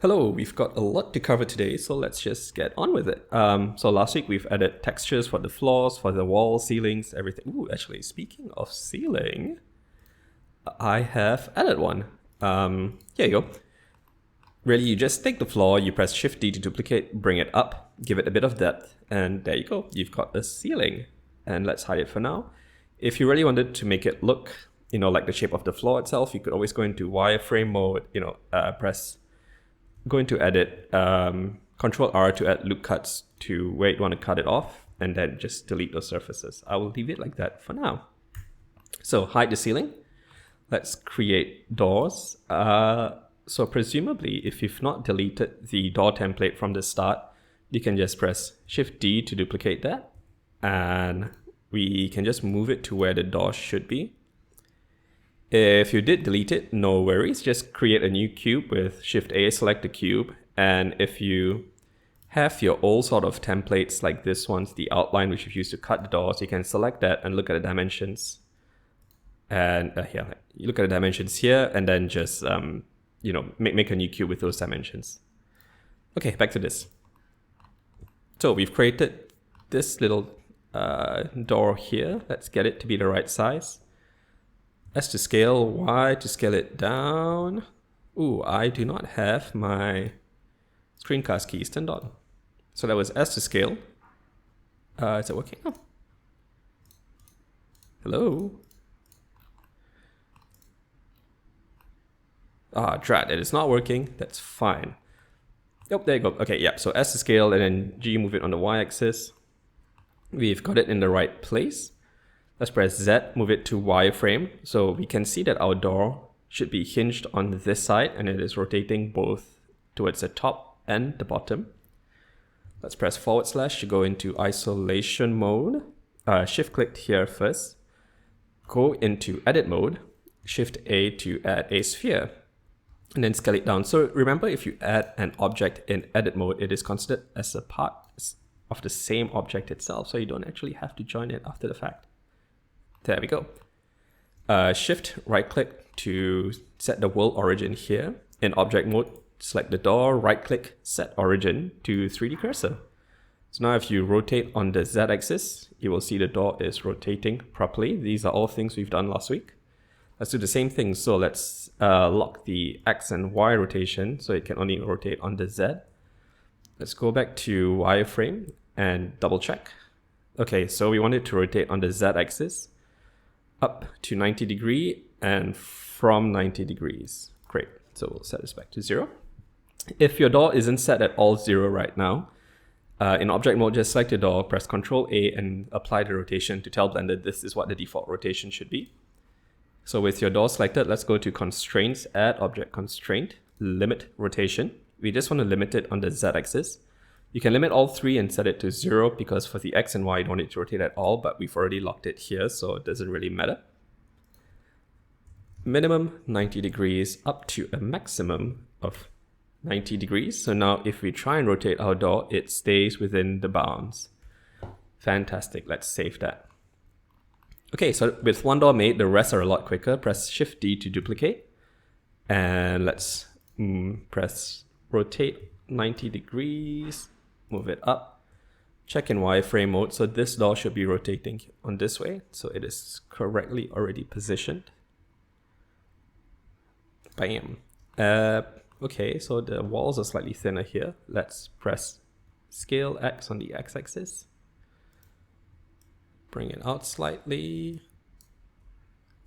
Hello, we've got a lot to cover today, so let's just get on with it. So last week we've added textures for the floors, for the walls, ceilings, everything. Ooh, actually, speaking of ceiling, I have added one. Here you go. Really, you just take the floor, you press Shift D to duplicate, bring it up, give it a bit of depth, and there you go. You've got a ceiling. And let's hide it for now. If you really wanted to make it look, like the shape of the floor itself, you could always go into wireframe mode, go into edit, Control R to add loop cuts to where you want to cut it off, and then just delete those surfaces. I will leave it like that for now. So hide the ceiling. Let's create doors. So presumably, if you've not deleted the door template from the start, you can just press Shift D to duplicate that, and we can just move it to where the door should be. If you did delete it, no worries. Just create a new cube with Shift A, select the cube. And if you have your old sort of templates like this one's the outline which you've used to cut the doors, you can select that and look at the dimensions. And here, you look at the dimensions here and then just, make a new cube with those dimensions. Okay, back to this. So we've created this little door here. Let's get it to be the right size. S to scale, Y to scale it down. Ooh, I do not have my screencast keys turned on. So that was S to scale. Is it working? Oh. Hello? Drat, it is not working. That's fine. Yep, there you go. Okay, yeah, so S to scale and then G, move it on the Y axis. We've got it in the right place. Let's press Z, move it to wireframe. So we can see that our door should be hinged on this side and it is rotating both towards the top and the bottom. Let's press / to go into isolation mode. Shift click here first. Go into edit mode. Shift A to add a sphere. And then scale it down. So remember, if you add an object in edit mode, it is considered as a part of the same object itself. So you don't actually have to join it after the fact. There we go. Shift right click to set the world origin here. In object mode, select the door, right click, set origin to 3D cursor. So now if you rotate on the Z axis, you will see the door is rotating properly. These are all things we've done last week. Let's do the same thing. So let's lock the X and Y rotation so it can only rotate on the Z. Let's go back to wireframe and double check. Okay, so we want it to rotate on the Z axis up to 90 degree and from 90 degrees. Great. So we'll set this back to 0. If your door isn't set at all 0 right now, in object mode, just select the door, press Ctrl A and apply the rotation to tell Blender this is what the default rotation should be. So with your door selected, let's go to Constraints, Add Object Constraint, Limit Rotation. We just want to limit it on the Z axis. You can limit all three and set it to 0 because for the X and Y, you don't want it to rotate at all, but we've already locked it here, so it doesn't really matter. Minimum 90 degrees up to a maximum of 90 degrees. So now if we try and rotate our door, it stays within the bounds. Fantastic, let's save that. Okay, so with one door made, the rest are a lot quicker. Press Shift D to duplicate. And let's press rotate 90 degrees. Move it up, check in wireframe mode. So this door should be rotating on this way. So it is correctly already positioned. Bam. Okay, so the walls are slightly thinner here. Let's press scale X on the X axis. Bring it out slightly.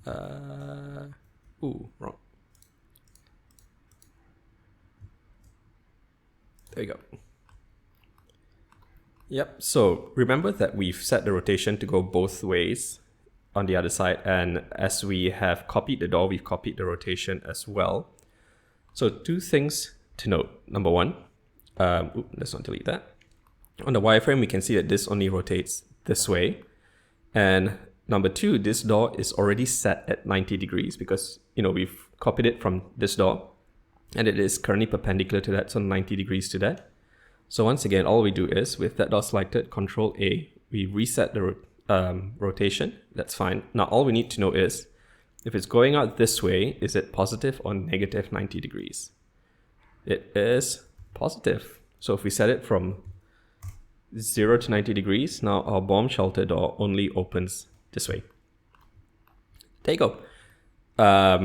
Ooh, wrong. There you go. Yep, so remember that we've set the rotation to go both ways on the other side, and as we have copied the door, we've copied the rotation as well. So two things to note. Number one, let's not delete that. On the wireframe, we can see that this only rotates this way. And number two, this door is already set at 90 degrees because, we've copied it from this door and it is currently perpendicular to that, so 90 degrees to that. So once again, all we do is with that door selected, Ctrl A, we reset the rotation. That's fine. Now all we need to know is if it's going out this way, is it positive or negative 90 degrees? it is positive. So if we set it from 0 to 90 degrees, now our bomb shelter door only opens this way. There you go.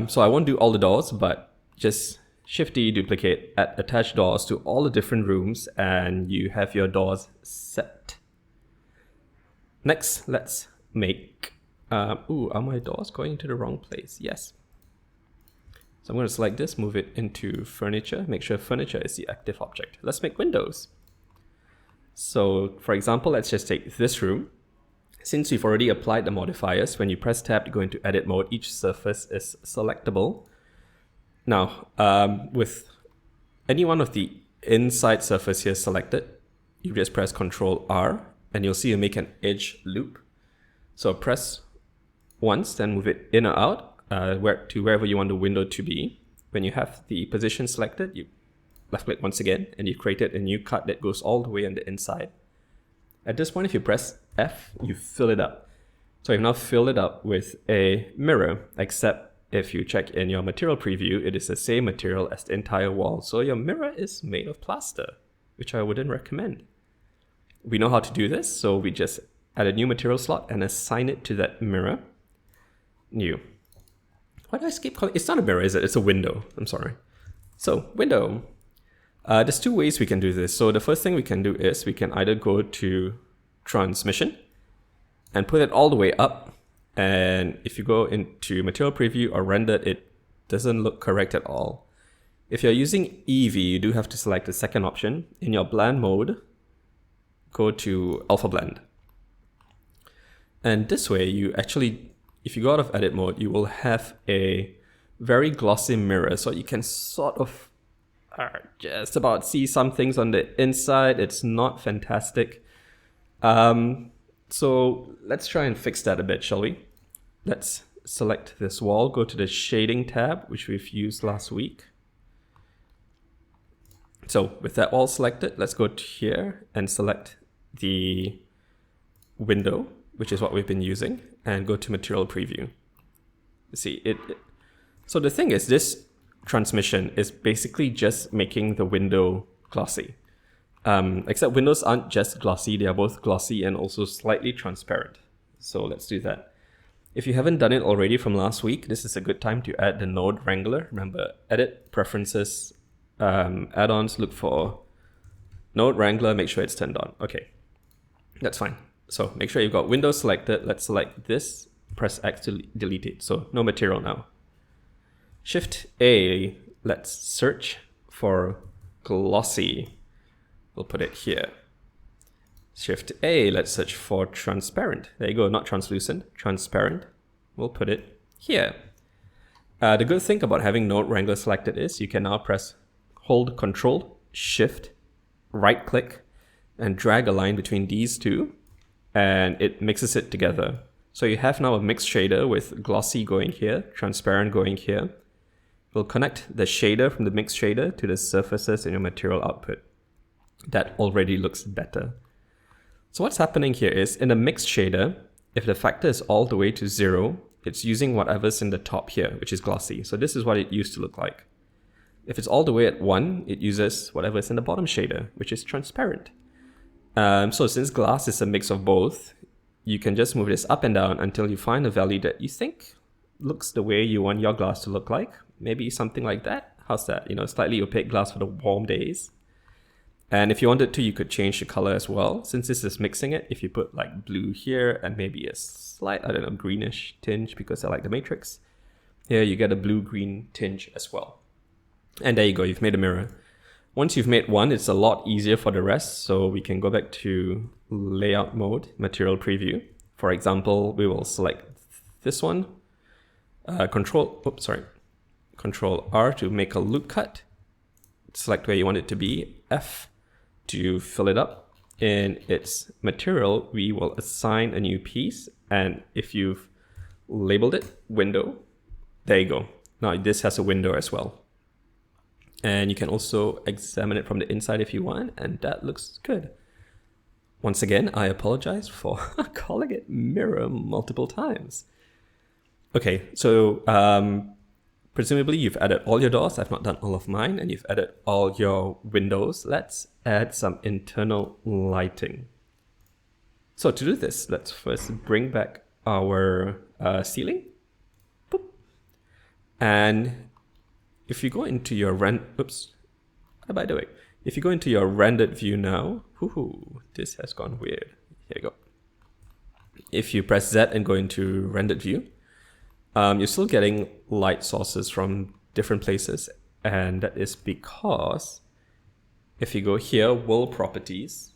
So I won't do all the doors, but just Shift D, duplicate, add attach doors to all the different rooms, and you have your doors set. Next, let's make, are my doors going into the wrong place? Yes. So I'm going to select this, move it into furniture, make sure furniture is the active object. Let's make windows. So for example, let's just take this room. Since we've already applied the modifiers, when you press tab to go into edit mode, each surface is selectable. Now, with any one of the inside surface here selected, you just press Ctrl R and you'll see you make an edge loop. So press once, then move it in or out to wherever you want the window to be. When you have the position selected, you left click once again and you've created a new cut that goes all the way on the inside. At this point, if you press F, you fill it up. So you've now filled it up with a mirror, except if you check in your material preview, it is the same material as the entire wall. So your mirror is made of plaster, which I wouldn't recommend. We know how to do this, so we just add a new material slot and assign it to that mirror. New. Why do I keep calling it? It's not a mirror, is it? It's a window. I'm sorry. So window. There's two ways we can do this. So the first thing we can do is we can either go to transmission and put it all the way up. And if you go into material preview or rendered, it doesn't look correct at all. If you're using Eevee, you do have to select the second option. In your blend mode, go to alpha blend. And this way, you actually, if you go out of edit mode, you will have a very glossy mirror. So you can sort of just about see some things on the inside. It's not fantastic. So let's try and fix that a bit, shall we? Let's select this wall, go to the shading tab, which we've used last week. So with that wall selected, let's go to here and select the window, which is what we've been using, and go to material preview. See it. So the thing is, this transmission is basically just making the window glossy. Except windows aren't just glossy, they are both glossy and also slightly transparent. So let's do that. If you haven't done it already from last week, this is a good time to add the node wrangler. Remember, edit, preferences, add-ons, look for node wrangler, make sure it's turned on. Okay, that's fine. So make sure you've got windows selected. Let's select this, press X to delete it. So no material now. Shift A, let's search for glossy. We'll put it here. Shift A, let's search for transparent. There you go, not translucent, transparent. We'll put it here. The good thing about having node wrangler selected is you can now hold Ctrl, Shift, right click, and drag a line between these two, and it mixes it together. So you have now a mixed shader with glossy going here, transparent going here. We'll connect the shader from the mixed shader to the surfaces in your material output. That already looks better. So what's happening here is in the mixed shader, if the factor is all the way to 0, it's using whatever's in the top here, which is glossy. So this is what it used to look like. If it's all the way at 1, it uses whatever's in the bottom shader, which is transparent. So since glass is a mix of both, you can just move this up and down until you find a value that you think looks the way you want your glass to look like. Maybe something like that. How's that? Slightly opaque glass for the warm days. And if you wanted to, you could change the color as well. Since this is mixing it, if you put like blue here and maybe a slight, greenish tinge because I like the matrix, here you get a blue-green tinge as well. And there you go, you've made a mirror. Once you've made one, it's a lot easier for the rest. So we can go back to layout mode, material preview. For example, we will select this one, Control R to make a loop cut. Select where you want it to be, F to fill it up. In its material, we will assign a new piece. And if you've labeled it window, there you go. Now this has a window as well. And you can also examine it from the inside if you want, and that looks good. Once again, I apologize for calling it mirror multiple times. Okay, so Presumably you've added all your doors. I've not done all of mine. And you've added all your windows. Let's add some internal lighting. So to do this, let's first bring back our ceiling. Boop. And if you go into your oops, what am I doing? If you go into your rendered view now, this has gone weird. Here you go. If you press Z and go into rendered view, you're still getting light sources from different places. And that is because if you go here, world properties,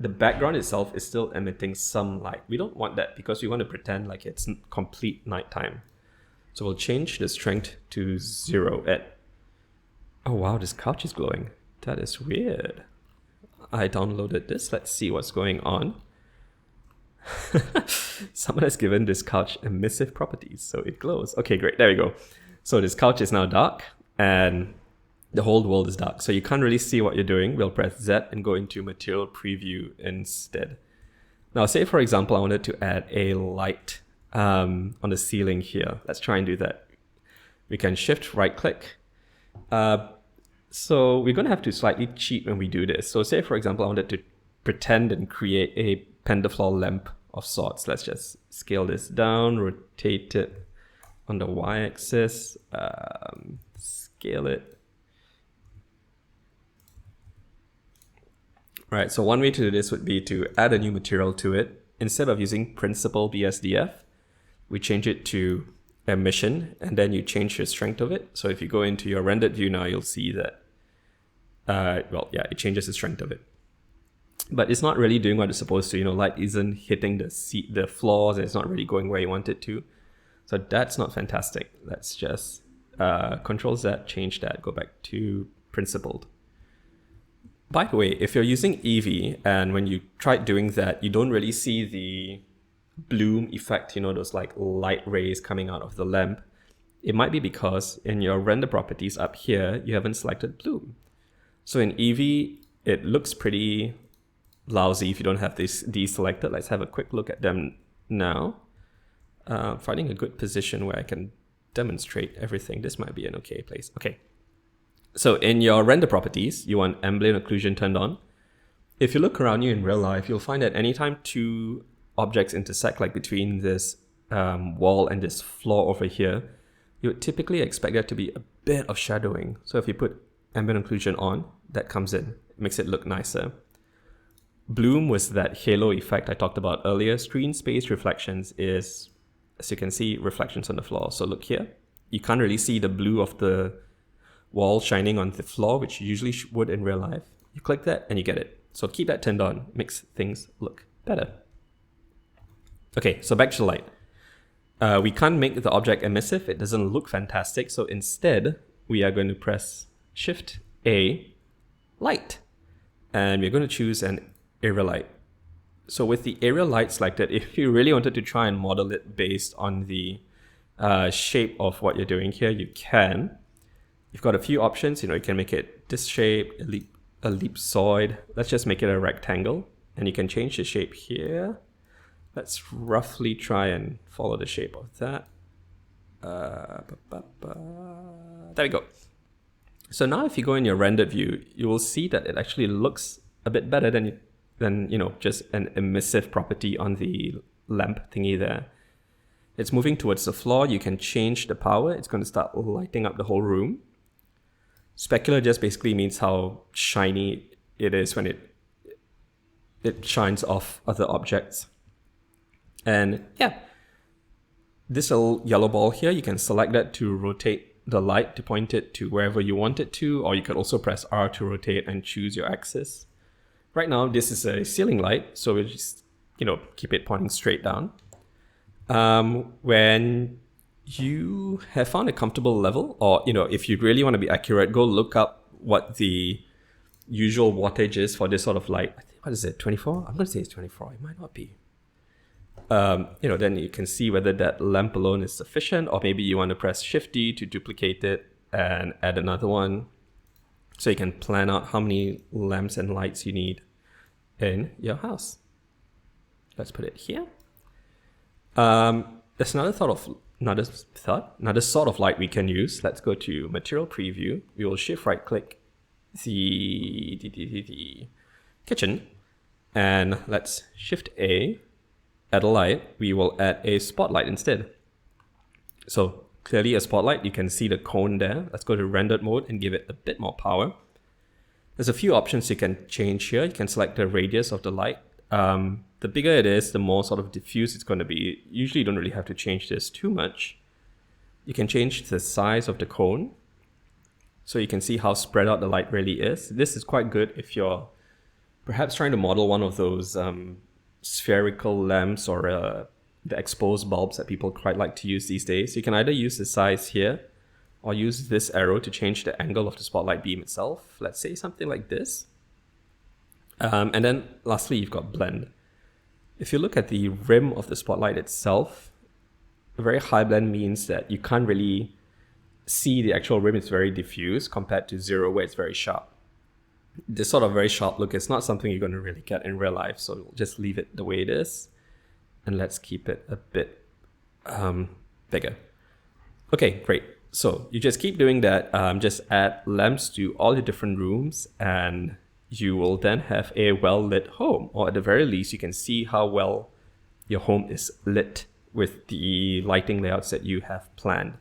the background itself is still emitting some light. We don't want that because we want to pretend like it's complete nighttime. So we'll change the strength to 0 at, oh wow, this couch is glowing. That is weird. I downloaded this. Let's see what's going on. Someone has given this couch emissive properties, so it glows. Okay, great. There we go. So this couch is now dark and the whole world is dark. So you can't really see what you're doing. We'll press Z and go into material preview instead. Now, say for example, I wanted to add a light on the ceiling here. Let's try and do that. We can shift right click. So we're going to have to slightly cheat when we do this. So say, for example, I wanted to pretend and create a pendafloor lamp of sorts. Let's just scale this down, rotate it on the y-axis, scale it. All right, so one way to do this would be to add a new material to it. Instead of using principal BSDF, we change it to emission, and then you change the strength of it. So if you go into your rendered view now, you'll see that it changes the strength of it. But it's not really doing what it's supposed to. Light isn't hitting the floors, and it's not really going where you want it to. So that's not fantastic. Let's just Control Z, change that, go back to principled. By the way, if you're using Eevee, and when you try doing that, you don't really see the bloom effect, those like light rays coming out of the lamp. It might be because in your render properties up here, you haven't selected bloom. So in Eevee, it looks pretty lousy if you don't have these selected. Let's have a quick look at them now. Finding a good position where I can demonstrate everything. This might be an okay place. Okay. So in your render properties, you want ambient occlusion turned on. If you look around you in real life, you'll find that anytime two objects intersect, like between this wall and this floor over here, you would typically expect there to be a bit of shadowing. So if you put ambient occlusion on, that comes in. It makes it look nicer. Bloom was that halo effect I talked about earlier. Screen space reflections is, as you can see, reflections on the floor. So look here. You can't really see the blue of the wall shining on the floor, which you usually would in real life. You click that and you get it. So keep that turned on. Makes things look better. Okay, so back to the light. We can't make the object emissive. It doesn't look fantastic. So instead, we are going to press Shift A, light. And we're going to choose an area light. So with the area light selected, if you really wanted to try and model it based on the shape of what you're doing here, you can. You've got a few options. You can make it this shape, ellipsoid. Let's just make it a rectangle. And you can change the shape here. Let's roughly try and follow the shape of that. There we go. So now if you go in your rendered view, you will see that it actually looks a bit better than just an emissive property on the lamp thingy there. It's moving towards the floor. You can change the power. It's going to start lighting up the whole room. Specular just basically means how shiny it is when it shines off other objects. And yeah, this little yellow ball here, you can select that to rotate the light to point it to wherever you want it to, or you could also press R to rotate and choose your axis. Right now, this is a ceiling light, so we'll just, keep it pointing straight down. When you have found a comfortable level, or, if you really want to be accurate, go look up what the usual wattage is for this sort of light. I think, what is it, 24? I'm going to say it's 24. It might not be. Then you can see whether that lamp alone is sufficient, or maybe you want to press Shift D to duplicate it and add another one. So you can plan out how many lamps and lights you need in your house. Let's put it here. There's another thought of another sort of light we can use. Let's go to Material Preview. We will shift right click the kitchen, and let's Shift A, add a light. We will add a spotlight instead. So clearly a spotlight, you can see the cone there. Let's go to rendered mode and give it a bit more power. There's a few options you can change here. You can select the radius of the light. The bigger it is, the more sort of diffuse it's going to be. Usually you don't really have to change this too much. You can change the size of the cone, so you can see how spread out the light really is. This is quite good if you're perhaps trying to model one of those spherical lamps or the exposed bulbs that people quite like to use these days. You can either use the size here or use this arrow to change the angle of the spotlight beam itself. Let's say something like this. And then lastly, you've got blend. If you look at the rim of the spotlight itself, a very high blend means that you can't really see the actual rim. It's very diffuse compared to 0 where it's very sharp. This sort of very sharp look is not something you're going to really get in real life, so we'll just leave it the way it is. And let's keep it a bit bigger. Okay, great. So you just keep doing that. Just add lamps to all your different rooms, and you will then have a well-lit home, or at the very least, you can see how well your home is lit with the lighting layouts that you have planned.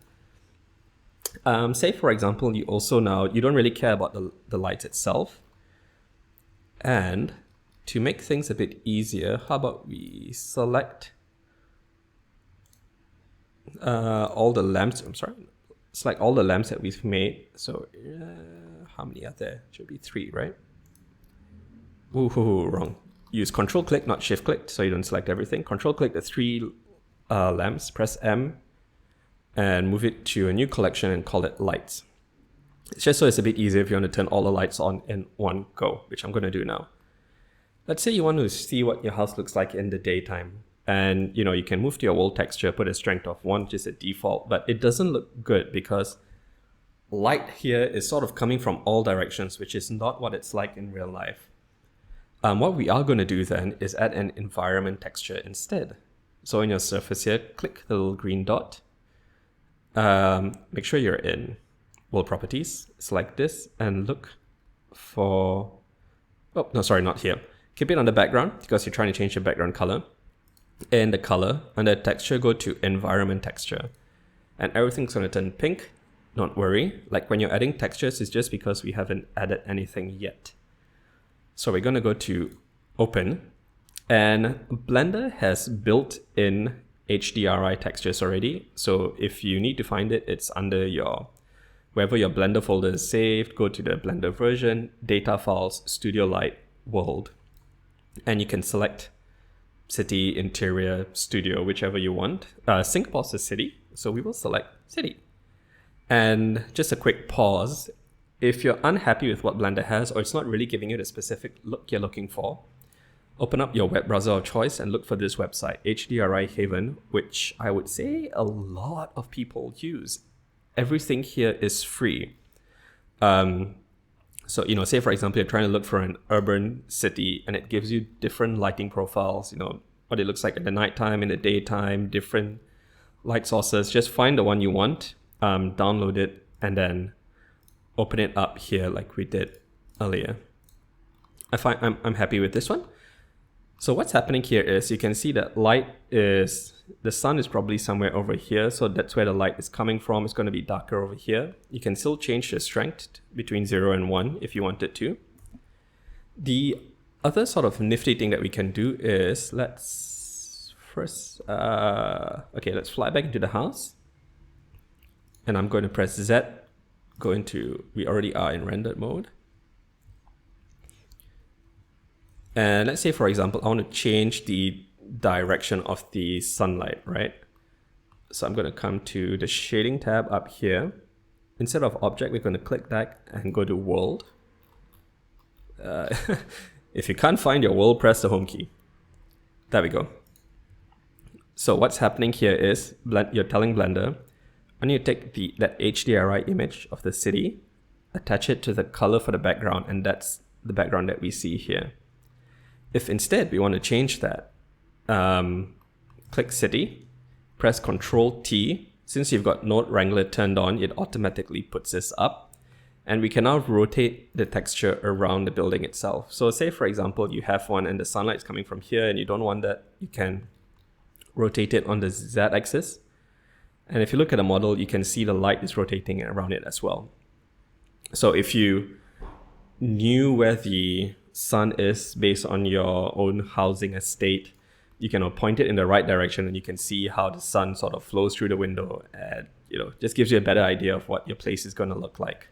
Say, for example, you also now, you don't really care about the lights itself. And to make things a bit easier, how about we select all the lamps, select all the lamps that we've made. So how many are there? Should be 3, right? Ooh, wrong. Use Control click, not Shift click, so you don't select everything. Control click the 3 lamps, press M, and move it to a new collection and call it lights. It's just so it's a bit easier if you want to turn all the lights on in one go, which I'm going to do now. Let's say you want to see what your house looks like in the daytime. And you can move to your world texture, put a strength of 1, just a default, but it doesn't look good because light here is sort of coming from all directions, which is not what it's like in real life. What we are going to do then is add an environment texture instead. So in your surface here, click the little green dot. Make sure you're in World Properties, select this and look for, oh, no, sorry, not here. Keep it on the background because you're trying to change the background color. In the color, under texture, go to environment texture. And everything's going to turn pink. Don't worry, like when you're adding textures, it's just because we haven't added anything yet. So we're going to go to Open, and Blender has built-in HDRI textures already. So if you need to find it, it's under wherever your Blender folder is saved. Go to the Blender version, Data Files, Studio Light, World. And you can select City, Interior, Studio, whichever you want. Singapore's a city, so we will select City. And just a quick pause. If you're unhappy with what Blender has, or it's not really giving you the specific look you're looking for, open up your web browser of choice and look for this website, HDRI Haven, which I would say a lot of people use. Everything here is free. So, say for example, you're trying to look for an urban city and it gives you different lighting profiles, what it looks like in the nighttime, in the daytime, different light sources. Just find the one you want, download it, and then open it up here like we did earlier. I'm happy with this one. So what's happening here is you can see that the sun is probably somewhere over here. So that's where the light is coming from. It's going to be darker over here. You can still change the strength between 0 and 1 if you wanted to. The other sort of nifty thing that we can do is let's fly back into the house. And I'm going to press Z, we already are in rendered mode. And let's say, for example, I want to change the direction of the sunlight, right? So I'm going to come to the shading tab up here. Instead of object, we're going to click that and go to world. If you can't find your world, press the home key. There we go. So what's happening here is you're telling Blender, I need to take that HDRI image of the city, attach it to the color for the background, and that's the background that we see here. If instead we want to change that, click city, press Control T. Since you've got Node Wrangler turned on, it automatically puts this up. And we can now rotate the texture around the building itself. So say, for example, you have one and the sunlight's coming from here and you don't want that, you can rotate it on the Z-axis. And if you look at the model, you can see the light is rotating around it as well. So if you knew where the sun is based on your own housing estate, you can point it in the right direction and you can see how the sun sort of flows through the window, and just gives you a better idea of what your place is going to look like.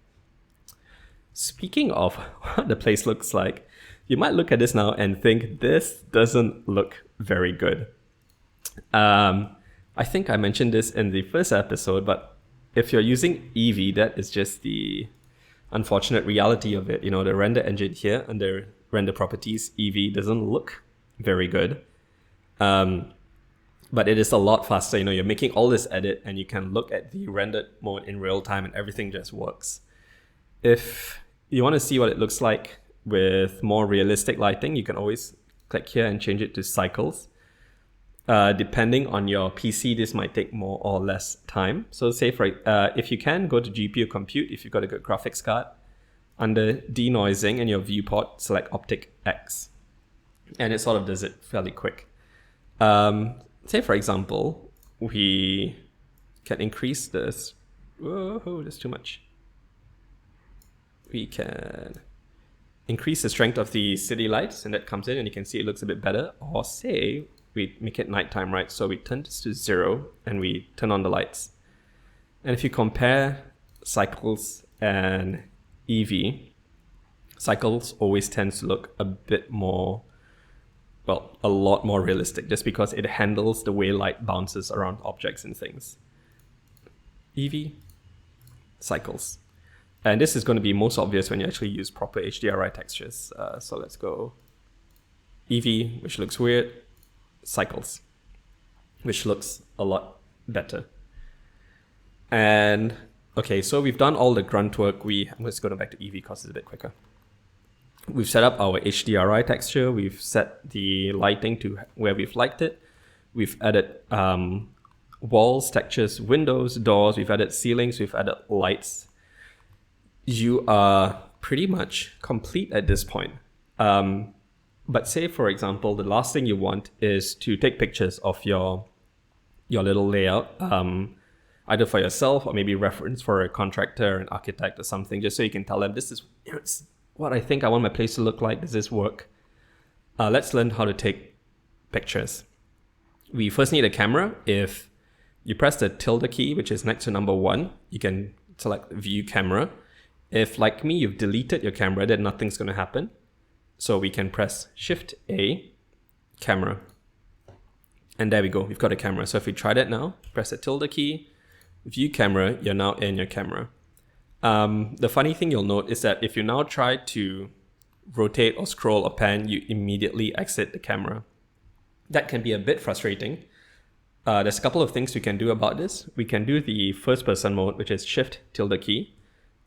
Speaking of what the place looks like, you might look at this now and think this doesn't look very good. I think I mentioned this in the first episode, but if you're using Eevee, that is just the unfortunate reality of it. The render engine here under render properties, Eevee doesn't look very good. But it is a lot faster. You're making all this edit and you can look at the rendered mode in real time and everything just works. If you want to see what it looks like with more realistic lighting, you can always click here and change it to cycles. Depending on your PC, this might take more or less time. So say if you can, go to GPU compute if you've got a good graphics card. Under denoising in your viewport, select Optic X. And it sort of does it fairly quick. Say for example, we can increase this. Whoa, that's too much. We can increase the strength of the city lights, and that comes in and you can see it looks a bit better. Or say we make it nighttime, right? So we turn this to 0 and we turn on the lights. And if you compare Cycles and Eevee, Cycles always tends to look a bit more, well, a lot more realistic, just because it handles the way light bounces around objects and things. Eevee, Cycles. And this is going to be most obvious when you actually use proper HDRI textures. So let's go Eevee, which looks weird, Cycles, which looks a lot better. And okay, so we've done all the grunt work. I'm just going back to Eevee because it's a bit quicker. We've set up our HDRI texture. We've set the lighting to where we've liked it. We've added walls, textures, windows, doors. We've added ceilings. We've added lights. You are pretty much complete at this point. But say, for example, the last thing you want is to take pictures of your little layout, either for yourself or maybe reference for a contractor, an architect or something, just so you can tell them, this is it's what I think I want my place to look like. Does this work? Let's learn how to take pictures. We first need a camera. If you press the tilde key, which is next to number 1, you can select view camera. If, like me, you've deleted your camera, then nothing's going to happen. So we can press Shift A, camera. And there we go, we've got a camera. So if we try that now, press the tilde key, view camera, you're now in your camera. The funny thing you'll note is that if you now try to rotate or scroll or pan, you immediately exit the camera. That can be a bit frustrating. There's a couple of things we can do about this. We can do the first person mode, which is Shift tilde key.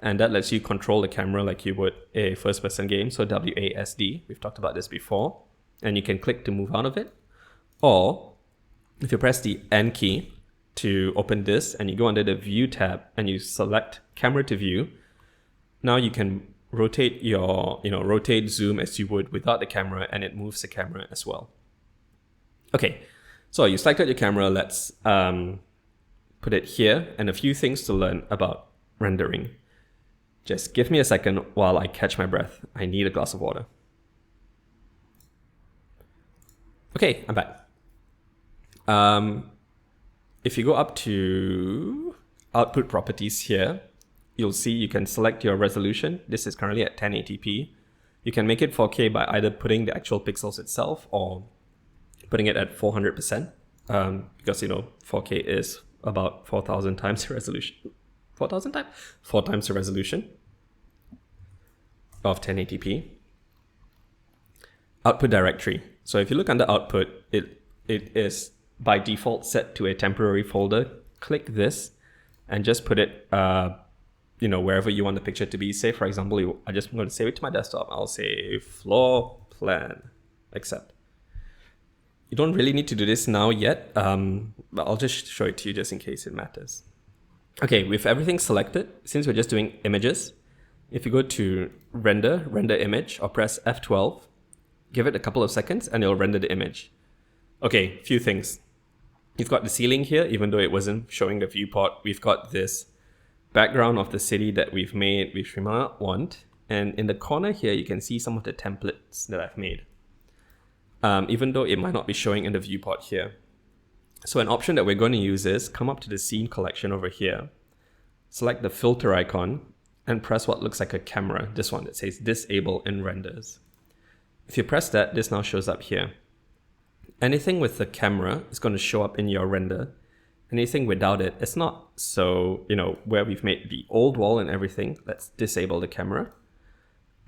And that lets you control the camera like you would a first-person game, so WASD. We've talked about this before. And you can click to move out of it. Or if you press the N key to open this and you go under the View tab and you select Camera to View, now you can rotate rotate, zoom as you would without the camera, and it moves the camera as well. Okay, so you selected your camera. Let's put it here, and a few things to learn about rendering. Just give me a second while I catch my breath. I need a glass of water. Okay, I'm back. If you go up to output properties here, you'll see you can select your resolution. This is currently at 1080p. You can make it 4K by either putting the actual pixels itself or putting it at 400%, because 4K is about 4,000 times the resolution. 4,000 times? 4 times the resolution of 1080p. Output directory. So if you look under output, it is by default set to a temporary folder. Click this and just put it wherever you want the picture to be. Say, for example, I just want to save it to my desktop. I'll say floor plan, accept. You don't really need to do this now yet, but I'll just show it to you just in case it matters. Okay, with everything selected, since we're just doing images, if you go to render image, or press F12, give it a couple of seconds and it'll render the image. Okay, few things. You've got the ceiling here, even though it wasn't showing the viewport. We've got this background of the city that we've made, which we might not want. And in the corner here, you can see some of the templates that I've made, even though it might not be showing in the viewport here. So an option that we're going to use is come up to the scene collection over here, select the filter icon, and press what looks like a camera, this one that says disable in renders. If you press that, this now shows up here. Anything with the camera is going to show up in your render. Anything without it, it's not. So, where we've made the old wall and everything, let's disable the camera.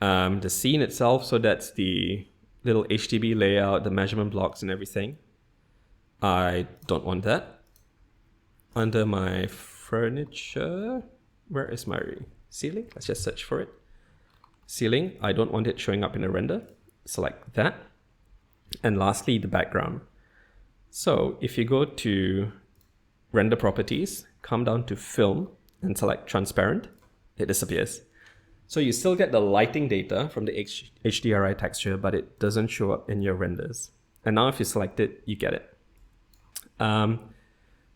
The scene itself, so that's the little HDB layout, the measurement blocks and everything. I don't want that. Under my furniture, where is my ceiling? Let's just search for it. Ceiling, I don't want it showing up in a render. Select that. And lastly, the background. So if you go to render properties, come down to film and select transparent, it disappears. So you still get the lighting data from the HDRI texture, but it doesn't show up in your renders. And now if you select it, you get it.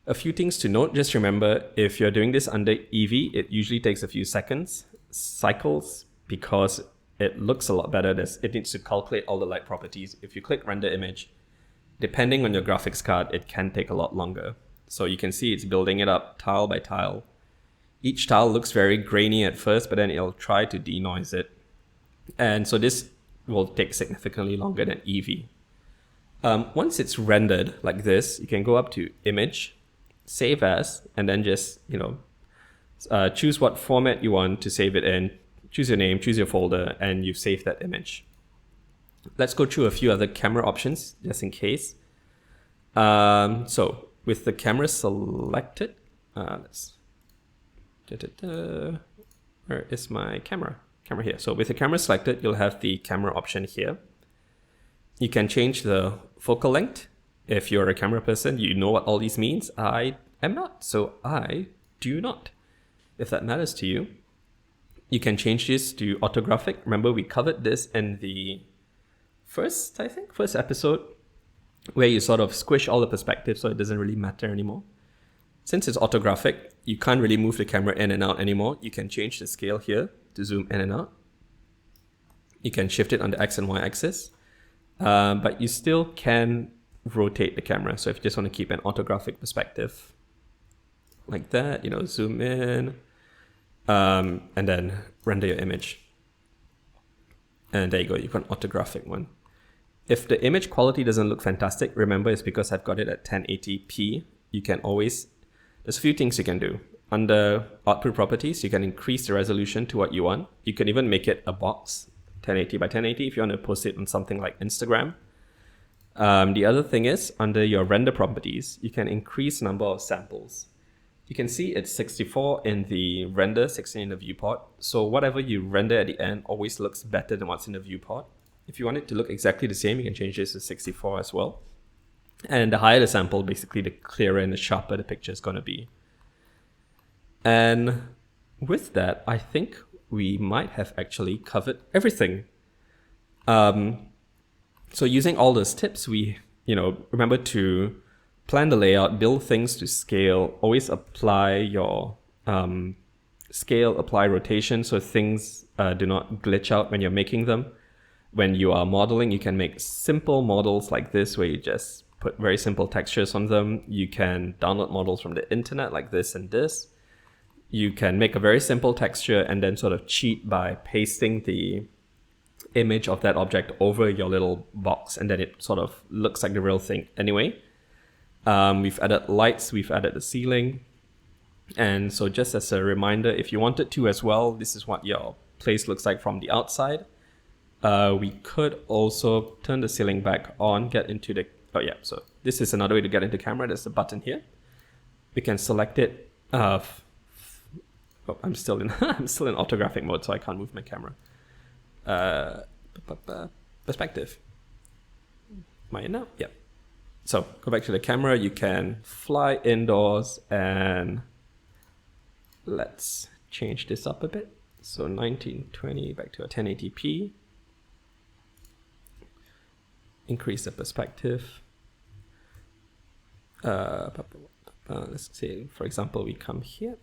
A few things to note, just remember, if you're doing this under Eevee, it usually takes a few cycles, because it looks a lot better. It needs to calculate all the light properties. If you click render image, depending on your graphics card, it can take a lot longer. So you can see it's building it up tile by tile. Each tile looks very grainy at first, but then it'll try to denoise it. And so this will take significantly longer than Eevee. Once it's rendered like this, you can go up to image, save as, and then just, choose what format you want to save it in. Choose your name, choose your folder, and you've saved that image. Let's go through a few other camera options, just in case. So with the camera selected, where is my camera? Camera here. So with the camera selected, you'll have the camera option here. You can change the focal length. If you're a camera person, you know what all these means. I am not, so I do not. If that matters to you, you can change this to orthographic. Remember, we covered this in the first episode, where you sort of squish all the perspectives so it doesn't really matter anymore. Since it's orthographic, you can't really move the camera in and out anymore. You can change the scale here to zoom in and out. You can shift it on the X and Y axis, but you still can rotate the camera. So if you just want to keep an orthographic perspective like that, zoom in, and then render your image. And there you go, you've got an orthographic one. If the image quality doesn't look fantastic, remember it's because I've got it at 1080p. You can always, there's a few things you can do. Under output properties, you can increase the resolution to what you want. You can even make it a box, 1080 by 1080, if you want to post it on something like Instagram. The other thing is, under your render properties, you can increase number of samples. You can see it's 64 in the render, 16 in the viewport. So whatever you render at the end always looks better than what's in the viewport. If you want it to look exactly the same, you can change this to 64 as well. And the higher the sample, basically the clearer and the sharper the picture is going to be. And with that, I think we might have actually covered everything. So using all those tips, we, remember to plan the layout, build things to scale, always apply your scale, apply rotation so things do not glitch out when you're making them. When you are modeling, you can make simple models like this where you just put very simple textures on them. You can download models from the internet like this and this. You can make a very simple texture and then sort of cheat by pasting the image of that object over your little box, and then it sort of looks like the real thing anyway. We've added lights, we've added the ceiling. And so just as a reminder, if you wanted to as well, this is what your place looks like from the outside. We could also turn the ceiling back on, get into the, so this is another way to get into camera. There's a button here. We can select it. I'm still in orthographic mode, so I can't move my camera. Perspective. Am I in now? Yep. So go back to the camera, you can fly indoors, and let's change this up a bit. So 1920 back to a 1080p. Increase the perspective. Let's say, for example, we come here.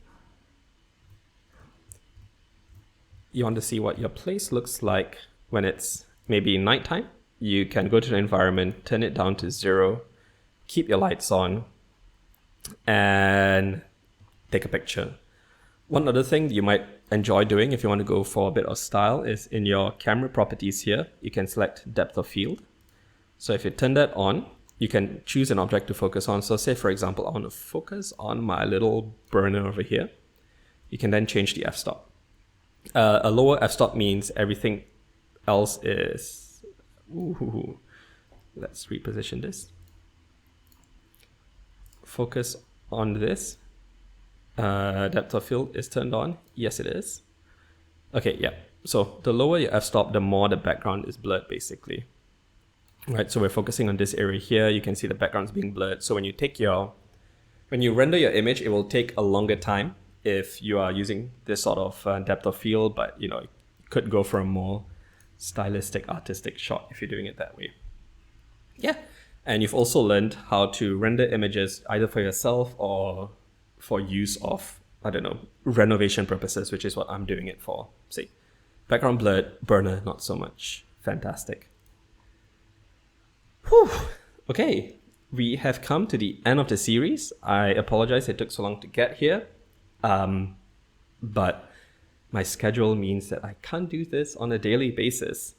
You want to see what your place looks like when it's maybe nighttime. You can go to the environment, turn it down to 0, keep your lights on, and take a picture. One other thing you might enjoy doing if you want to go for a bit of style is in your camera properties here, you can select depth of field. So if you turn that on, you can choose an object to focus on. So say, for example, I want to focus on my little burner over here. You can then change the f-stop. A lower f-stop means everything else is... Ooh. Let's reposition this. Focus on this. Depth of field is turned on. Yes, it is. Okay, yeah. So the lower your f-stop, the more the background is blurred, basically. Right, so we're focusing on this area here. You can see the background's being blurred. So when you render your image, it will take a longer time if you are using this sort of depth of field, but you could go for a more stylistic, artistic shot if you're doing it that way. Yeah, and you've also learned how to render images either for yourself or for use of, I don't know, renovation purposes, which is what I'm doing it for. See, background blurred, burner, not so much. Fantastic. Whew. Okay, we have come to the end of the series. I apologize it took so long to get here, but my schedule means that I can't do this on a daily basis.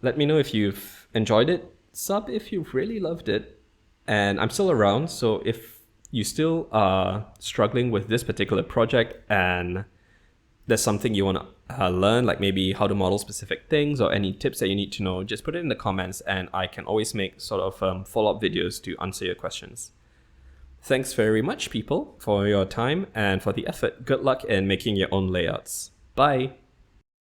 Let me know if you've enjoyed it, sub if you've really loved it, and I'm still around, so if you still are struggling with this particular project and there's something you want to learn, like maybe how to model specific things or any tips that you need to know, just put it in the comments and I can always make sort of follow-up videos to answer your questions. Thanks very much, people, for your time and for the effort. Good luck in making your own layouts. Bye.